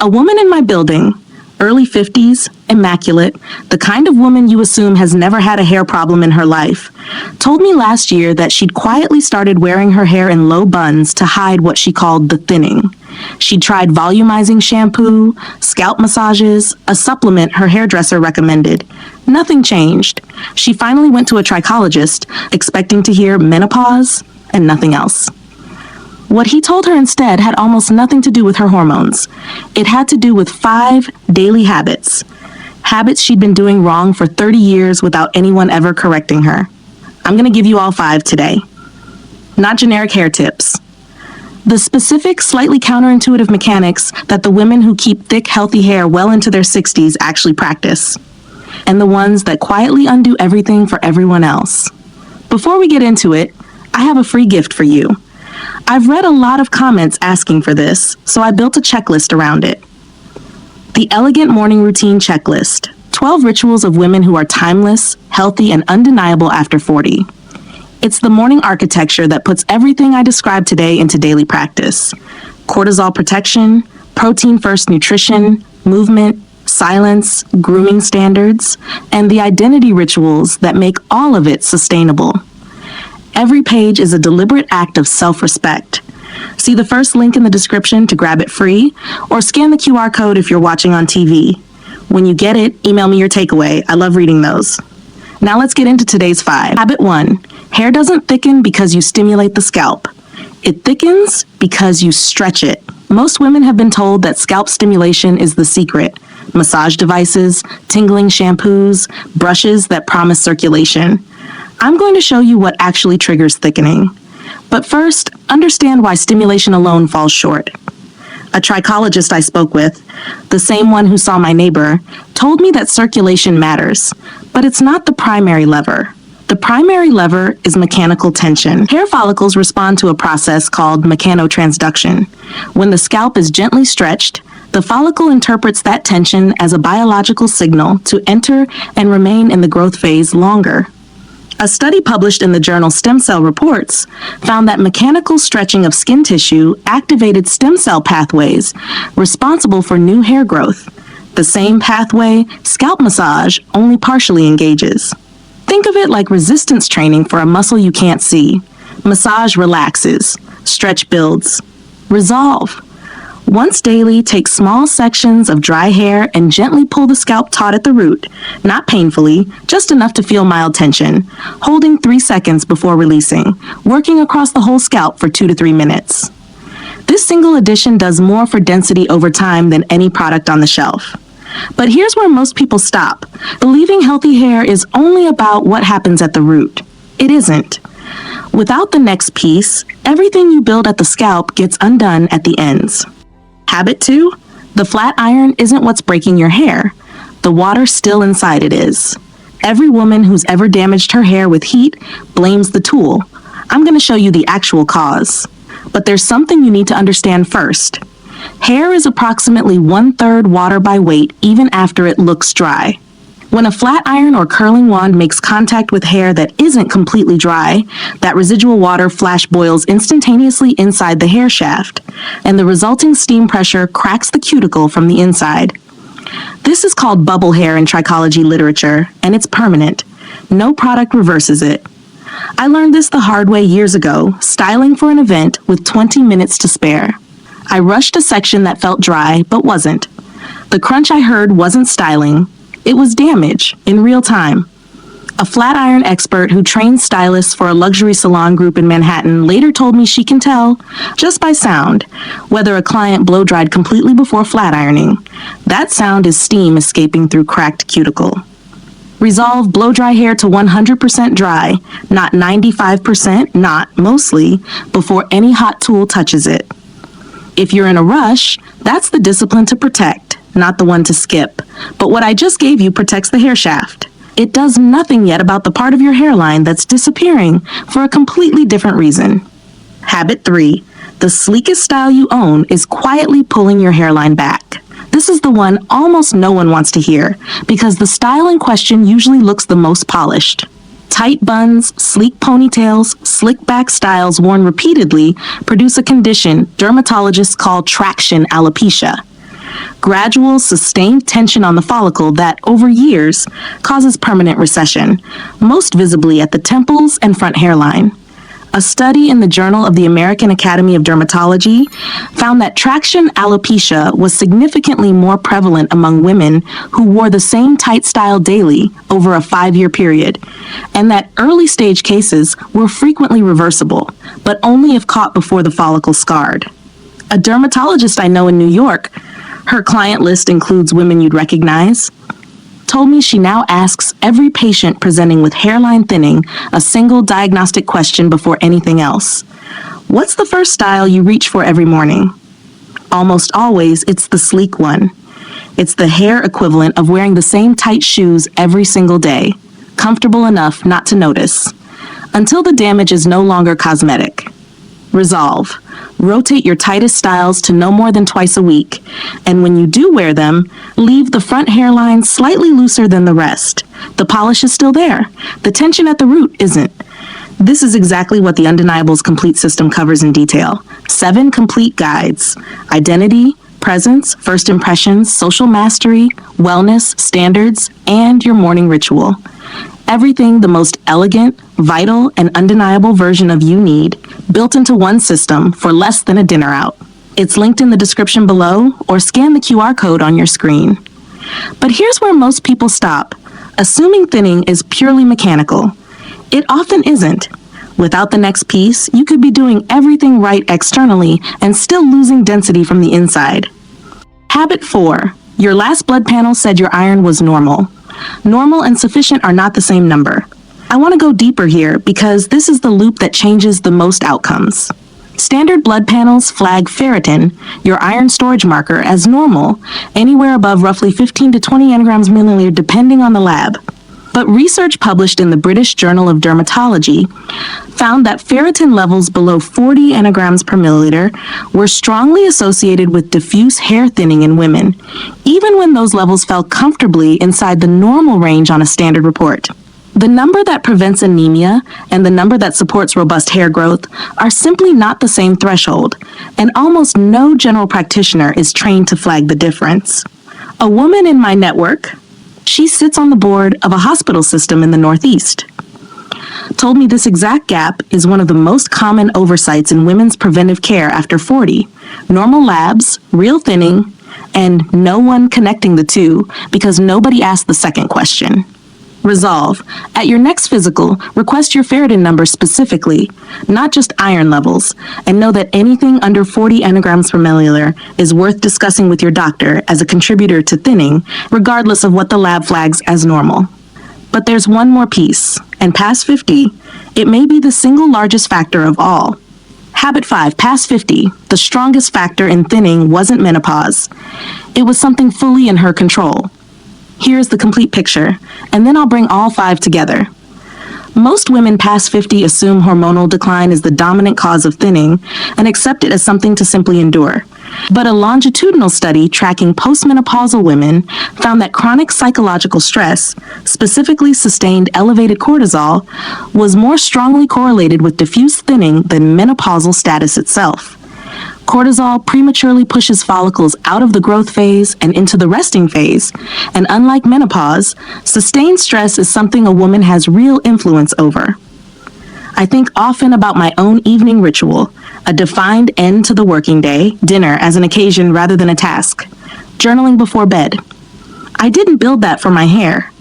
A woman in my building, early 50s, immaculate, the kind of woman you assume has never had a hair problem in her life, told me last year that she'd quietly started wearing her hair in low buns to hide what she called the thinning. She'd tried volumizing shampoo, scalp massages, a supplement her hairdresser recommended. Nothing changed. She finally went to a trichologist, expecting to hear menopause and nothing else. What he told her instead had almost nothing to do with her hormones. It had to do with 5 daily habits. Habits she'd been doing wrong for 30 years without anyone ever correcting her. I'm going to give you all 5 today. Not generic hair tips. The specific, slightly counterintuitive mechanics that the women who keep thick, healthy hair well into their 60s actually practice. And the ones that quietly undo everything for everyone else. Before we get into it, I have a free gift for you. I've read a lot of comments asking for this, so I built a checklist around it. The Elegant Morning Routine Checklist. 12 rituals of women who are timeless, healthy, and undeniable after 40. It's the morning architecture that puts everything I described today into daily practice. Cortisol protection, protein-first nutrition, movement, silence, grooming standards, and the identity rituals that make all of it sustainable. Every page is a deliberate act of self-respect. See the first link in the description to grab it free, or scan the QR code if you're watching on TV. When you get it, email me your takeaway. I love reading those. Now let's get into today's 5. Habit 1. Hair doesn't thicken because you stimulate the scalp. It thickens because you stretch it. Most women have been told that scalp stimulation is the secret. Massage devices, tingling shampoos, brushes that promise circulation. I'm going to show you what actually triggers thickening. But first, understand why stimulation alone falls short. A trichologist I spoke with, the same one who saw my neighbor, told me that circulation matters, but it's not the primary lever. The primary lever is mechanical tension. Hair follicles respond to a process called mechanotransduction. When the scalp is gently stretched, the follicle interprets that tension as a biological signal to enter and remain in the growth phase longer. A study published in the journal Stem Cell Reports found that mechanical stretching of skin tissue activated stem cell pathways responsible for new hair growth. The same pathway scalp massage only partially engages. Think of it like resistance training for a muscle you can't see. Massage relaxes, stretch builds. Resolve. Once daily, take small sections of dry hair and gently pull the scalp taut at the root, not painfully, just enough to feel mild tension, holding 3 seconds before releasing, working across the whole scalp for 2 to 3 minutes. This single addition does more for density over time than any product on the shelf. But here's where most people stop, believing healthy hair is only about what happens at the root. It isn't. Without the next piece, everything you build at the scalp gets undone at the ends. Habit 2, the flat iron isn't what's breaking your hair. The water still inside it is. Every woman who's ever damaged her hair with heat blames the tool. I'm going to show you the actual cause. But there's something you need to understand first. Hair is approximately 1/3 water by weight even after it looks dry. When a flat iron or curling wand makes contact with hair that isn't completely dry, that residual water flash boils instantaneously inside the hair shaft, and the resulting steam pressure cracks the cuticle from the inside. This is called bubble hair in trichology literature, and it's permanent. No product reverses it. I learned this the hard way years ago, styling for an event with 20 minutes to spare. I rushed a section that felt dry, but wasn't. The crunch I heard wasn't styling. It was damage in real time. A flat iron expert who trains stylists for a luxury salon group in Manhattan later told me she can tell, just by sound, whether a client blow-dried completely before flat ironing. That sound is steam escaping through cracked cuticle. Resolve blow-dry hair to 100% dry, not 95%, not mostly, before any hot tool touches it. If you're in a rush, that's the discipline to protect, not the one to skip. But what I just gave you protects the hair shaft. It does nothing yet about the part of your hairline that's disappearing for a completely different reason. Habit 3. The sleekest style you own is quietly pulling your hairline back. This is the one almost no one wants to hear, because the style in question usually looks the most polished. Tight buns, sleek ponytails, slick back styles worn repeatedly produce a condition dermatologists call traction alopecia. Gradual, sustained tension on the follicle that, over years, causes permanent recession, most visibly at the temples and front hairline. A study in the Journal of the American Academy of Dermatology found that traction alopecia was significantly more prevalent among women who wore the same tight style daily over a 5-year period, and that early-stage cases were frequently reversible, but only if caught before the follicle scarred. A dermatologist I know in New York, her client list includes women you'd recognize, told me she now asks every patient presenting with hairline thinning a single diagnostic question before anything else. What's the first style you reach for every morning? Almost always, it's the sleek one. It's the hair equivalent of wearing the same tight shoes every single day, comfortable enough not to notice, until the damage is no longer cosmetic. Resolve. Rotate your tightest styles to no more than twice a week, and when you do wear them, leave the front hairline slightly looser than the rest. The polish is still there. The tension at the root isn't. This is exactly what the Undeniables Complete System covers in detail. 7 complete guides: identity, presence, first impressions, social mastery, wellness, standards, and your morning ritual. Everything the most elegant, vital, and undeniable version of you need, built into one system for less than a dinner out. It's linked in the description below, or scan the QR code on your screen. But here's where most people stop, assuming thinning is purely mechanical. It often isn't. Without the next piece, you could be doing everything right externally and still losing density from the inside. Habit 4. Your last blood panel said your iron was normal. Normal and sufficient are not the same number. I want to go deeper here because this is the loop that changes the most outcomes. Standard blood panels flag ferritin, your iron storage marker, as normal, anywhere above roughly 15 to 20 nanograms milliliter depending on the lab. But research published in the British Journal of Dermatology found that ferritin levels below 40 nanograms per milliliter were strongly associated with diffuse hair thinning in women, even when those levels fell comfortably inside the normal range on a standard report. The number that prevents anemia and the number that supports robust hair growth are simply not the same threshold, and almost no general practitioner is trained to flag the difference. A woman in my network, she sits on the board of a hospital system in the Northeast, told me this exact gap is one of the most common oversights in women's preventive care after 40. Normal labs, real thinning, and no one connecting the two because nobody asked the second question. Resolve. At your next physical, request your ferritin number specifically, not just iron levels, and know that anything under 40 nanograms per milliliter is worth discussing with your doctor as a contributor to thinning, regardless of what the lab flags as normal. But there's one more piece, and past 50, it may be the single largest factor of all. Habit 5, past 50, the strongest factor in thinning wasn't menopause. It was something fully in her control. Here's the complete picture, and then I'll bring all 5 together. Most women past 50 assume hormonal decline is the dominant cause of thinning and accept it as something to simply endure. But a longitudinal study tracking postmenopausal women found that chronic psychological stress, specifically sustained elevated cortisol, was more strongly correlated with diffuse thinning than menopausal status itself. Cortisol prematurely pushes follicles out of the growth phase and into the resting phase, and unlike menopause, sustained stress is something a woman has real influence over. I think often about my own evening ritual, a defined end to the working day, dinner as an occasion rather than a task, journaling before bed. I didn't build that for my hair.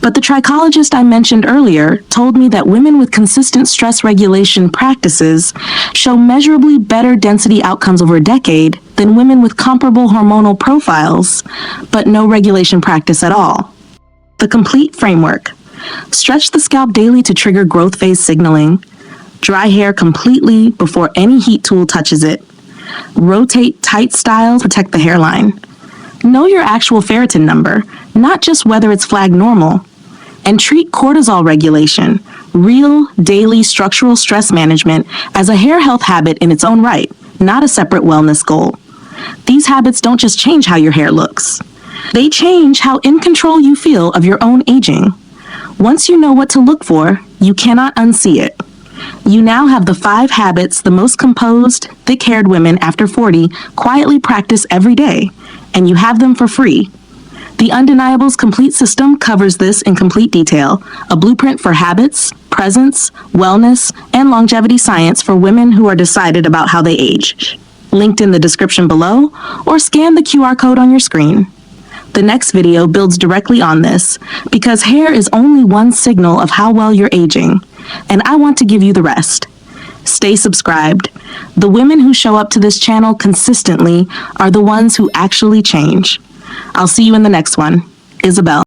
But the trichologist I mentioned earlier told me that women with consistent stress regulation practices show measurably better density outcomes over a decade than women with comparable hormonal profiles, but no regulation practice at all. The complete framework. Stretch the scalp daily to trigger growth phase signaling. Dry hair completely before any heat tool touches it. Rotate tight styles to protect the hairline. Know your actual ferritin number, not just whether it's flagged normal. And treat cortisol regulation, real, daily structural stress management, as a hair health habit in its own right, not a separate wellness goal. These habits don't just change how your hair looks. They change how in control you feel of your own aging. Once you know what to look for, you cannot unsee it. You now have the 5 habits the most composed, thick-haired women after 40 quietly practice every day, and you have them for free. The Undeniable's complete system covers this in complete detail, a blueprint for habits, presence, wellness, and longevity science for women who are decided about how they age. Linked in the description below, or scan the QR code on your screen. The next video builds directly on this, because hair is only one signal of how well you're aging, and I want to give you the rest. Stay subscribed. The women who show up to this channel consistently are the ones who actually change. I'll see you in the next one. Isabelle.